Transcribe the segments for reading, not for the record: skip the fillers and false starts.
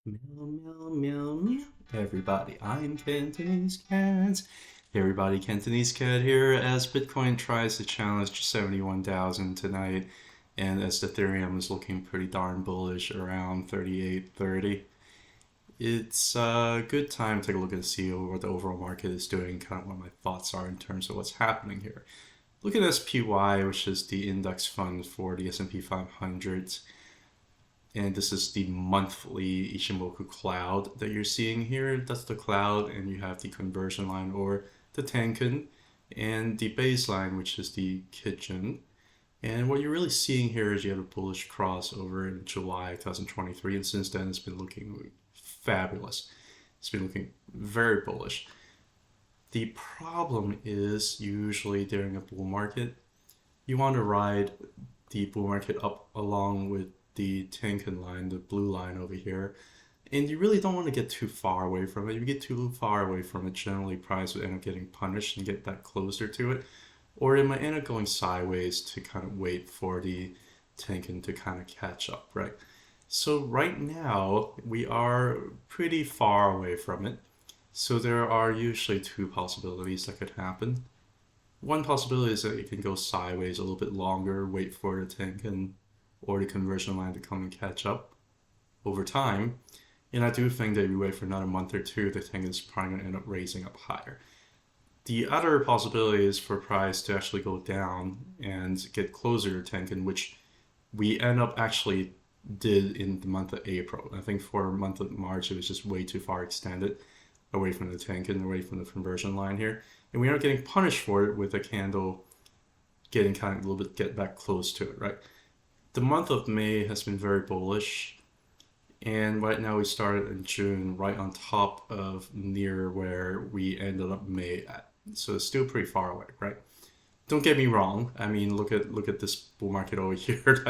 Meow, meow, meow, meow. Everybody, I'm Cantonese Cat. Hey everybody, Cantonese Cat here as Bitcoin tries to challenge 71,000 tonight, and as the Ethereum is looking pretty darn bullish around 38.30. It's a good time to take a look and see what the overall market is doing, kind of what my thoughts are in terms of what's happening here. Look at SPY, which is the index fund for the S&P 500. And this is the monthly Ichimoku cloud that you're seeing here. That's the cloud, and you have the conversion line or the Tenkan, and the baseline, which is the Kijun. And what you're really seeing here is you have a bullish crossover in July 2023, and since then it's been looking fabulous. It's been looking very bullish. The problem is usually during a bull market, you want to ride the bull market up along with the Tenkan line, the blue line over here, and you really don't want to get too far away from it. If you get too far away from it, generally price will end up getting punished and get that closer to it, or it might end up going sideways to kind of wait for the Tenkan to kind of catch up, right? So right now we are pretty far away from it. So there are usually two possibilities that could happen. One possibility is that it can go sideways a little bit longer, wait for the Tenkan or the conversion line to come and catch up over time. And I do think that if you wait for another month or two, the Tenkan is probably going to end up raising up higher. The other possibility is for price to actually go down and get closer to Tenkan, which we end up actually did in the month of April. I think for the month of March, it was just way too far extended away from the Tenkan, away from the conversion line here. And we are getting punished for it with a candle getting kind of a little bit get back close to it, right? The month of May has been very bullish, and right now we started in June right on top of near where we ended up May at. So it's still pretty far away, right? Don't get me wrong. I mean, look at this bull market over here.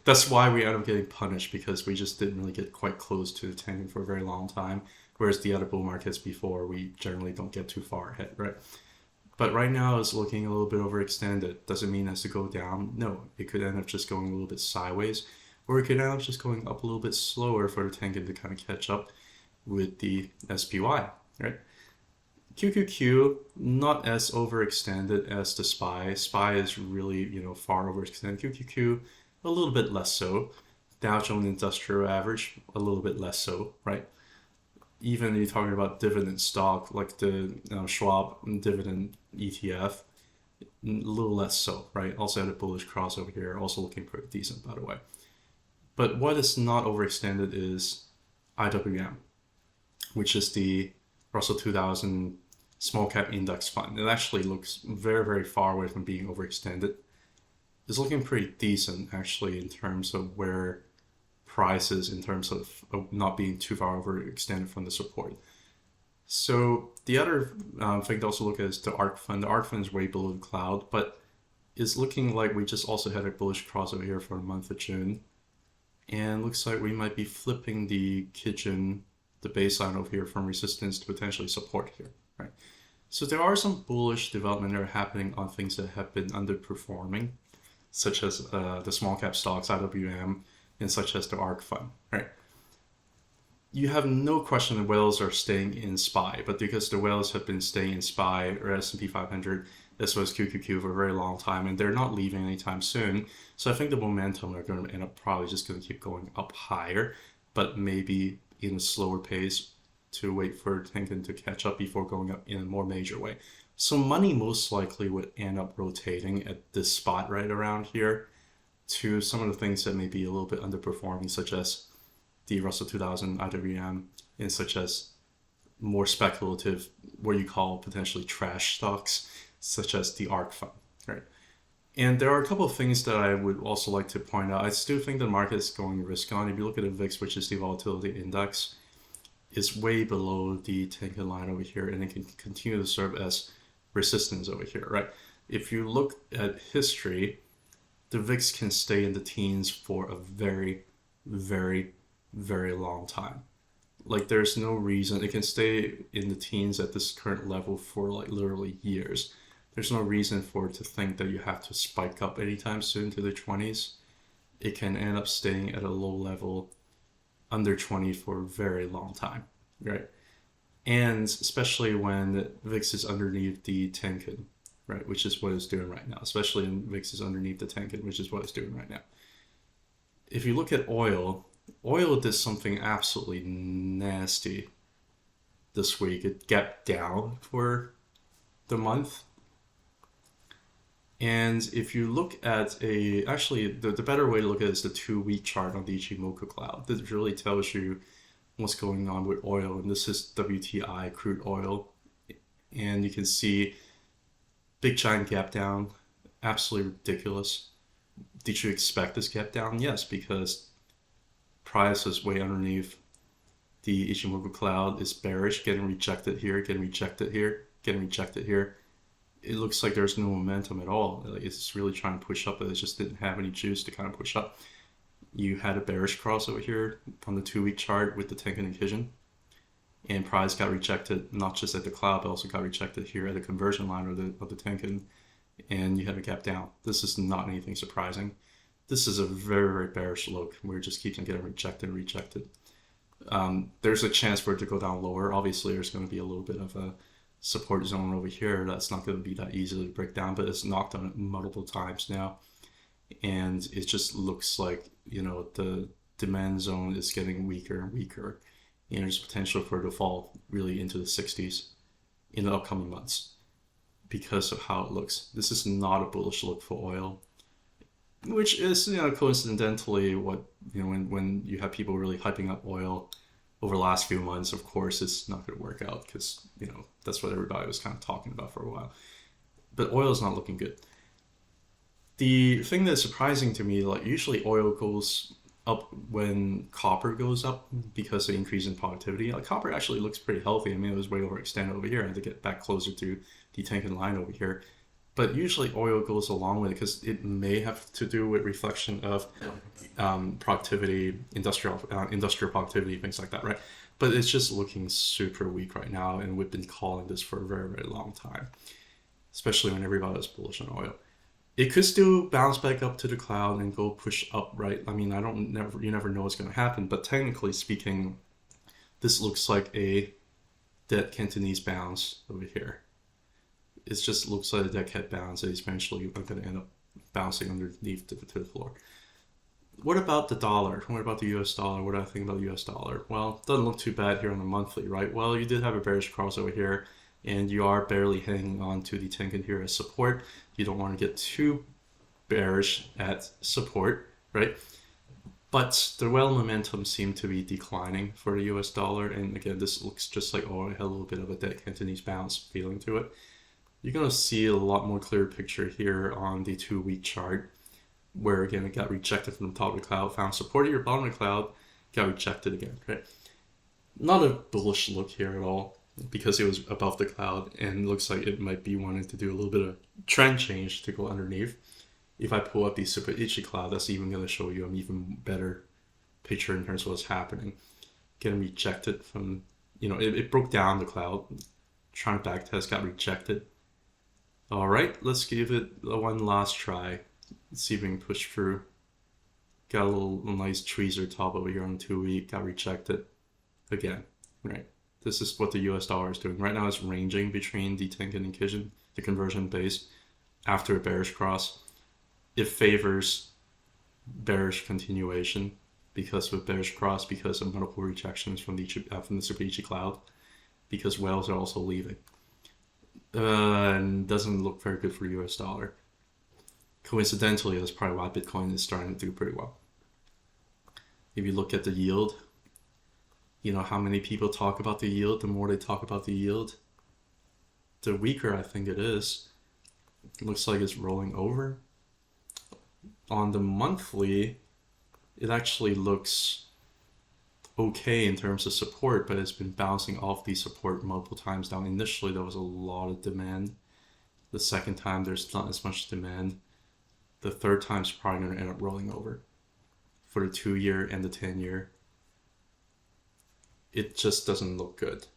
That's why we end up getting punished, because we just didn't really get quite close to the Tenkan for a very long time. Whereas the other bull markets before, we generally don't get too far ahead, right? But right now it's looking a little bit overextended. Doesn't mean it has to go down. No, it could end up just going a little bit sideways, or it could end up just going up a little bit slower for the Tenkan to kind of catch up with the SPY, right? QQQ, not as overextended as the SPY. SPY is really, far overextended. QQQ, a little bit less so. Dow Jones Industrial Average, a little bit less so, right? Even you're talking about dividend stock, like the Schwab dividend ETF, a little less so, right? Also had a bullish crossover here, also looking pretty decent, by the way. But what is not overextended is IWM, which is the Russell 2000 small cap index fund. It actually looks very, very far away from being overextended. It's looking pretty decent, actually, in terms of where prices, in terms of not being too far overextended from the support. So the other thing to also look at is the ARK fund. The ARK fund is way below the cloud, but it's looking like we just also had a bullish crossover here for the month of June. And looks like we might be flipping the Kijun, the baseline over here, from resistance to potentially support here, right? So there are some bullish development that are happening on things that have been underperforming, such as the small cap stocks, IWM, and such as the ARK fund, right? You have no question the whales are staying in SPY, but because the whales have been staying in SPY or S&P 500, as well as QQQ for a very long time, and they're not leaving anytime soon, so I think the momentum are going to end up probably just going to keep going up higher, but maybe in a slower pace to wait for Tenkan to catch up before going up in a more major way. So money most likely would end up rotating at this spot right around here to some of the things that may be a little bit underperforming, such as the Russell 2000 IWM, and such as more speculative, what you call potentially trash stocks, such as the ARK fund, right? And there are a couple of things that I would also like to point out. I still think the market is going risk on. If you look at the VIX, which is the volatility index, it's way below the Tenkan line over here, and it can continue to serve as resistance over here, right? If you look at history, the VIX can stay in the teens for a very, very, very long time. Like, there's no reason it can stay in the teens at this current level for like literally years. There's no reason for it to think that you have to spike up anytime soon to the 20s. It can end up staying at a low level under 20 for a very long time, right? And especially when VIX is underneath the Tenkan, right, which is what it's doing right now, especially when VIX is underneath the Tenkan, which is what it's doing right now. If you look at oil did something absolutely nasty this week. It gapped down for the month. And if you look at actually the better way to look at it is the 2-week chart on the Ichimoku cloud. This really tells you what's going on with oil. And this is WTI crude oil. And you can see big giant gap down, absolutely ridiculous. Did you expect this gap down? Yes, because price is way underneath the Ichimoku cloud, is bearish, getting rejected here, getting rejected here, getting rejected here. It looks like there's no momentum at all. Like it's really trying to push up, but it just didn't have any juice to kind of push up. You had a bearish cross over here on the 2-week chart with the Tenkan and Kijun, and price got rejected not just at the cloud, but also got rejected here at the conversion line of the Tenkan, and you have a gap down. This is not anything surprising. This is a very, very bearish look where it just keeps on getting rejected and rejected. There's a chance for it to go down lower. Obviously, there's going to be a little bit of a support zone over here that's not going to be that easily to break down, but it's knocked on it multiple times now, and it just looks like, you know, the demand zone is getting weaker and weaker, and there's potential for it to fall really into the 60s in the upcoming months because of how it looks. This is not a bullish look for oil, which is, you know, coincidentally what, you know, when you have people really hyping up oil over the last few months, of course, it's not going to work out because, you know, that's what everybody was kind of talking about for a while. But oil is not looking good. The thing that's surprising to me, like usually oil goes up when copper goes up because of increase in productivity. Like copper actually looks pretty healthy. I mean, it was way overextended over here. I had to get back closer to the Tenkan line over here. But usually oil goes along with it because it may have to do with reflection of productivity, industrial productivity, things like that, right? But it's just looking super weak right now, and we've been calling this for a very, very long time, especially when everybody is bullish on oil. It could still bounce back up to the cloud and go push up, right? I mean, you never know what's going to happen, but technically speaking, this looks like a dead Cantonese bounce over here. It just looks like a dead cat bounce that is eventually going to end up bouncing underneath to the floor. What about the dollar? What about the US dollar? What do I think about the US dollar? Well, it doesn't look too bad here on the monthly, right? Well, you did have a bearish cross over here, and you are barely hanging on to the Tenkan here as support. You don't want to get too bearish at support, right? But the well momentum seemed to be declining for the US dollar, and again, this looks just like, oh, it had a little bit of a dead Cantonese bounce feeling to it. You're going to see a lot more clear picture here on the 2-week chart, where again it got rejected from the top of the cloud, found support at your bottom of the cloud, got rejected again, right? Not a bullish look here at all because it was above the cloud, and it looks like it might be wanting to do a little bit of trend change to go underneath. If I pull up the Super Ichi cloud, that's even going to show you an even better picture in terms of what's happening. Getting rejected from, you know, it broke down the cloud, trying to backtest, got rejected. All right, let's give it one last try. Let's see if we can push through. Got a little nice tweezer top over here on the 2-week, got rejected again, right? This is what the US dollar is doing. Right now it's ranging between the Tenkan and Kijun, the conversion base, after a bearish cross. It favors bearish continuation because of a bearish cross, because of multiple rejections from the Super Ichi cloud, because whales are also leaving. And doesn't look very good for the US dollar. Coincidentally, that's probably why Bitcoin is starting to do pretty well. If you look at the yield, you know how many people talk about the yield. The more they talk about the yield, the weaker I think it is. It looks like it's rolling over. On the monthly, it actually looks okay in terms of support, but it's been bouncing off the support multiple times down. Initially, there was a lot of demand. The second time, there's not as much demand. The third time is probably going to end up rolling over. For the 2-year and the 10-year, it just doesn't look good.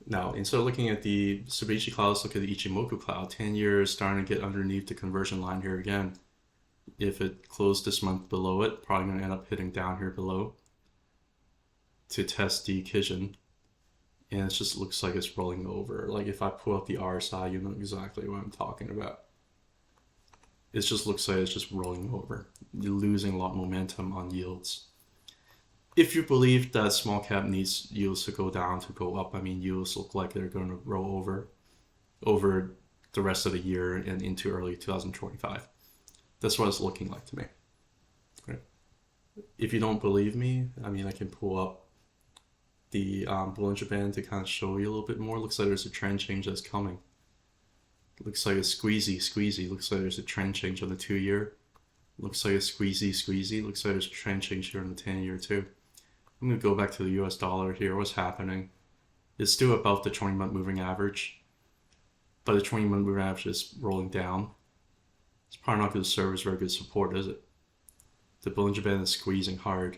Now, instead of looking at the Super Ichi cloud, let's look at the Ichimoku cloud. 10-year is starting to get underneath the conversion line here again. If it closed this month below it, probably going to end up hitting down here below. to test the Kijun, and it just looks like it's rolling over. Like if I pull up the RSI, you know exactly what I'm talking about. It just looks like it's just rolling over. You're losing a lot of momentum on yields. If you believe that small cap needs yields to go down to go up, I mean, yields look like they're going to roll over the rest of the year and into early 2025. That's what it's looking like to me. Right? If you don't believe me, I mean, I can pull up the Bollinger Band to kind of show you a little bit more. Looks like there's a trend change that's coming. Looks like a squeezy. Looks like there's a trend change on the 2-year. Looks like a squeezy. Looks like there's a trend change here on the 10-year too. I'm going to go back to the US dollar here. What's happening? It's still above the 20-month moving average, but the 20-month moving average is rolling down. It's probably not going to serve as very good support, is it? The Bollinger Band is squeezing hard.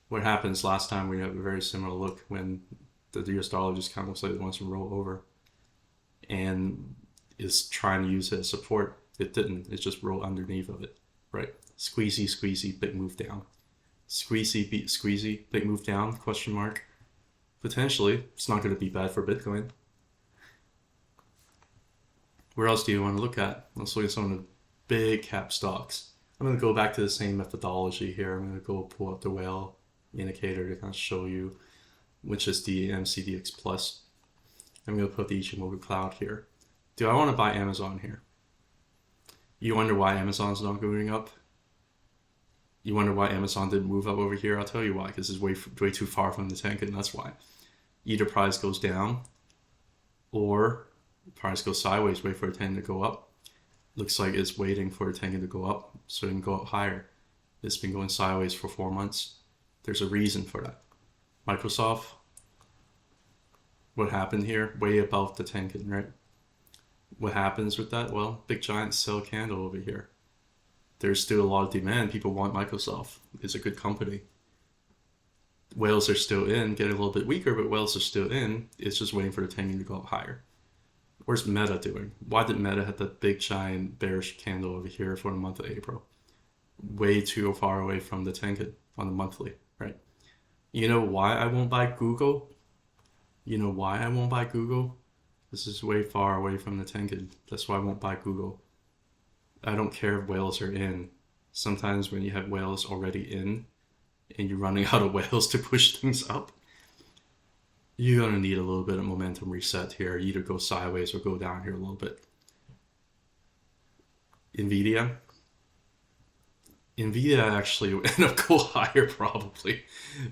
What happens last time we have a very similar look when the US dollar just kind of looks like it wants to roll over and is trying to use it as support. It didn't. It just rolled underneath of it, right? Squeezy, big move down. Squeezy, big move down, question mark. Potentially, it's not going to be bad for Bitcoin. Where else do you want to look at? Let's look at some of the big cap stocks. I'm going to go back to the same methodology here. I'm going to go pull up the whale indicator to kind of show you, which is the MCDX Plus. I'm going to put the Ichimoku cloud here. Do I want to buy Amazon here? You wonder why Amazon's not going up? You wonder why Amazon didn't move up over here? I'll tell you why, because it's way too far from the Tenkan, and that's why. Either price goes down, or price goes sideways, wait for a Tenkan to go up. Looks like it's waiting for a Tenkan to go up, so it can go up higher. It's been going sideways for 4 months. There's a reason for that. Microsoft, what happened here? Way above the Tenkan, right? What happens with that? Well, big giant sell candle over here. There's still a lot of demand. People want Microsoft. It's a good company. Whales are still in, getting a little bit weaker, but whales are still in. It's just waiting for the Tenkan to go up higher. Where's Meta doing? Why did Meta have that big giant bearish candle over here for the month of April? Way too far away from the Tenkan on the monthly, right? You know why I won't buy Google? You know why I won't buy Google? This is way far away from the Tenkan. That's why I won't buy Google. I don't care if whales are in. Sometimes when you have whales already in and you're running out of whales to push things up, you're going to need a little bit of momentum reset here. Either go sideways or go down here a little bit. Nvidia actually will end up go higher probably,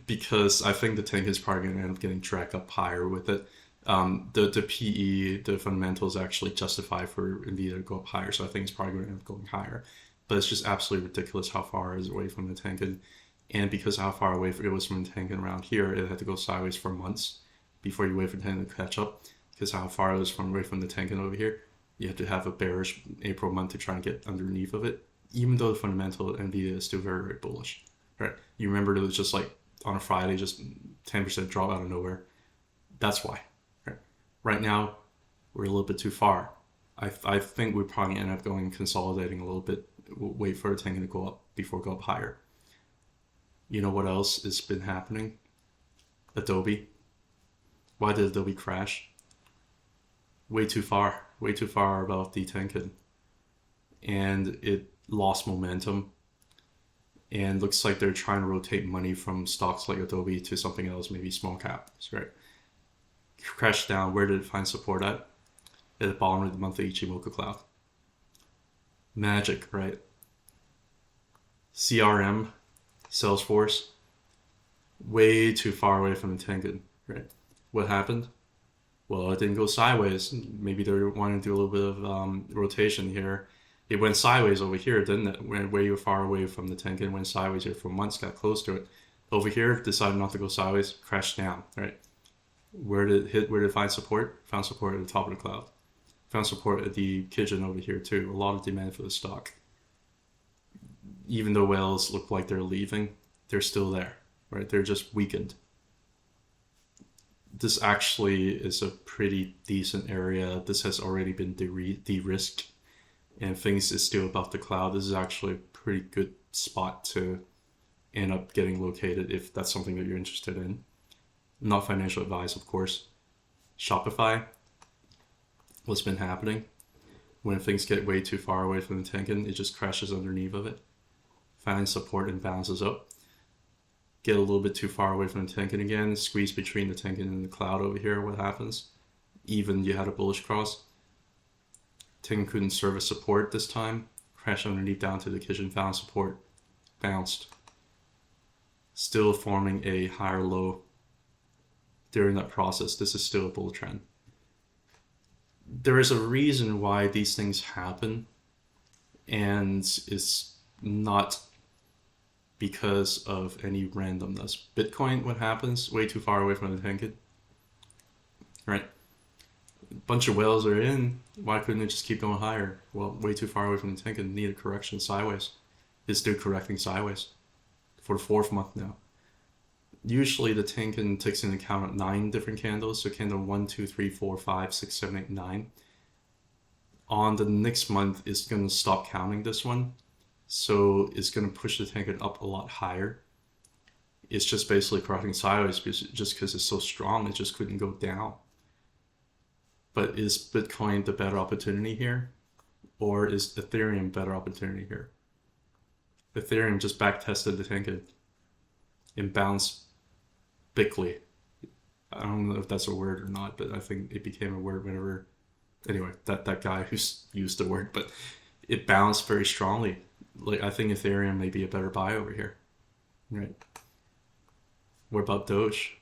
because I think the Tenkan is probably going to end up getting dragged up higher with it. The PE, the fundamentals actually justify for Nvidia to go up higher, so I think it's probably going to end up going higher. But it's just absolutely ridiculous how far it is away from the Tenkan, and because how far away it was from the Tenkan around here, it had to go sideways for months before you wait for the Tenkan to catch up. Because how far it was away from the Tenkan over here, you have to have a bearish April month to try and get underneath of it. Even though the fundamental Nvidia is still very, very bullish, right? You remember it was just like on a Friday, just 10% drop out of nowhere. That's why. Right now, we're a little bit too far. I think we probably end up going consolidating a little bit. We'll wait for a Tenkan to go up before go up higher. You know what else has been happening? Adobe. Why did Adobe crash? Way too far above the Tenkan. And it lost momentum. And looks like they're trying to rotate money from stocks like Adobe to something else, maybe small cap. That's right. Crashed down. Where did it find support at? At the bottom of the monthly Ichimoku cloud. Magic, right? CRM, Salesforce, way too far away from the Tenkan, right? What happened? Well, it didn't go sideways. Maybe they're wanting to do a little bit of rotation here. It went sideways over here, didn't it? Went way far away from the Tenkan, went sideways here for months, got close to it. Over here, decided not to go sideways, crashed down, right? Where did it hit? Where did it find support? Found support at the top of the cloud. Found support at the Kijun over here too. A lot of demand for the stock. Even though whales look like they're leaving, they're still there, right? They're just weakened. This actually is a pretty decent area. This has already been de-risked, and things is still above the cloud. This is actually a pretty good spot to end up getting located if that's something that you're interested in. Not financial advice, of course. Shopify, what's been happening? When things get way too far away from the Tenkan, it just crashes underneath of it, finds support and bounces up. Get a little bit too far away from the Tenkan again, squeeze between the Tenkan and the cloud over here, what happens? Even you had a bullish cross. Tenkan couldn't serve as support this time, crashed underneath down to the Kijun, found support, bounced. Still forming a higher low during that process. This is still a bull trend. There is a reason why these things happen, and it's not because of any randomness. Bitcoin, what happens? Way too far away from the Tenkan. Right? A bunch of whales are in. Why couldn't it just keep going higher? Well, way too far away from the Tenkan. Need a correction sideways. It's still correcting sideways for the 4th month now. Usually the Tenkan takes into account 9 different candles. So candle 1, 2, 3, 4, 5, 6, 7, 8, 9. On the next month, it's going to stop counting this one. So it's going to push the Tenkan up a lot higher. It's just basically correcting sideways just because it's so strong, it just couldn't go down. But is Bitcoin the better opportunity here? Or is Ethereum better opportunity here? Ethereum just backtested the Tenkan and bounced bigly. I don't know if that's a word or not, but I think it became a word whenever, anyway, that guy who's used the word, but it bounced very strongly. Like, I think Ethereum may be a better buy over here, right? What about Doge?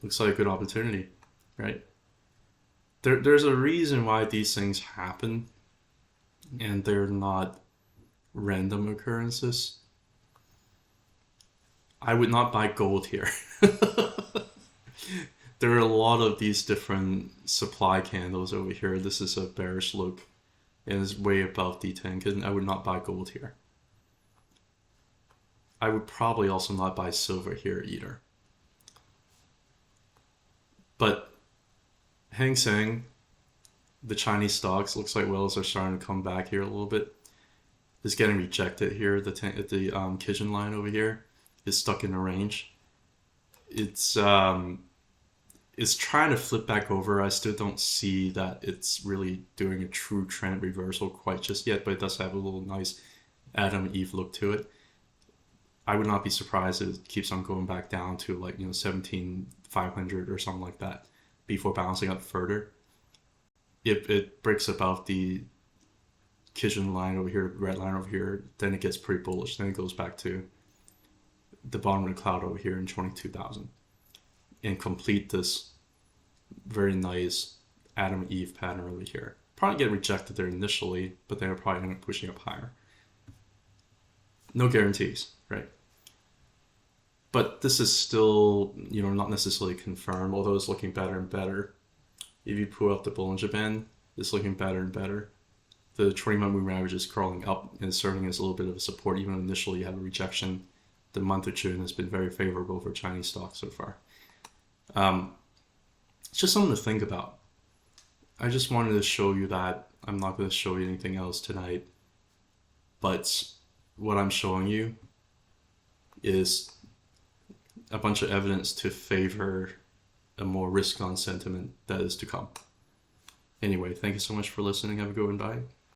Looks like a good opportunity, right? There's a reason why these things happen, and they're not random occurrences. I would not buy gold here. There are a lot of these different supply candles over here. This is a bearish look and it's way above the Tenkan. I would not buy gold here. I would probably also not buy silver here either. But Hang Seng, the Chinese stocks, looks like whales are starting to come back here a little bit. It's getting rejected here. The Kijun line over here is stuck in a range. It's trying to flip back over. I still don't see that it's really doing a true trend reversal quite just yet, but it does have a little nice Adam Eve look to it. I would not be surprised if it keeps on going back down to 17,500 or something like that before bouncing up further. If it breaks above the Kijun line over here, red line over here, then it gets pretty bullish. Then it goes back to the bottom of the cloud over here in 22,000 and complete this very nice Adam Eve pattern over here. Probably get rejected there initially, but then it'll probably end up pushing up higher. No guarantees, right? But this is still, not necessarily confirmed, although it's looking better and better. If you pull up the Bollinger Band, it's looking better and better. The 20-month moving average is crawling up and serving as a little bit of a support, even initially you have a rejection. The month of June has been very favorable for Chinese stocks so far. It's just something to think about. I just wanted to show you that. I'm not going to show you anything else tonight. But what I'm showing you is a bunch of evidence to favor a more risk-on sentiment that is to come. Anyway, thank you so much for listening. Have a good one. Bye.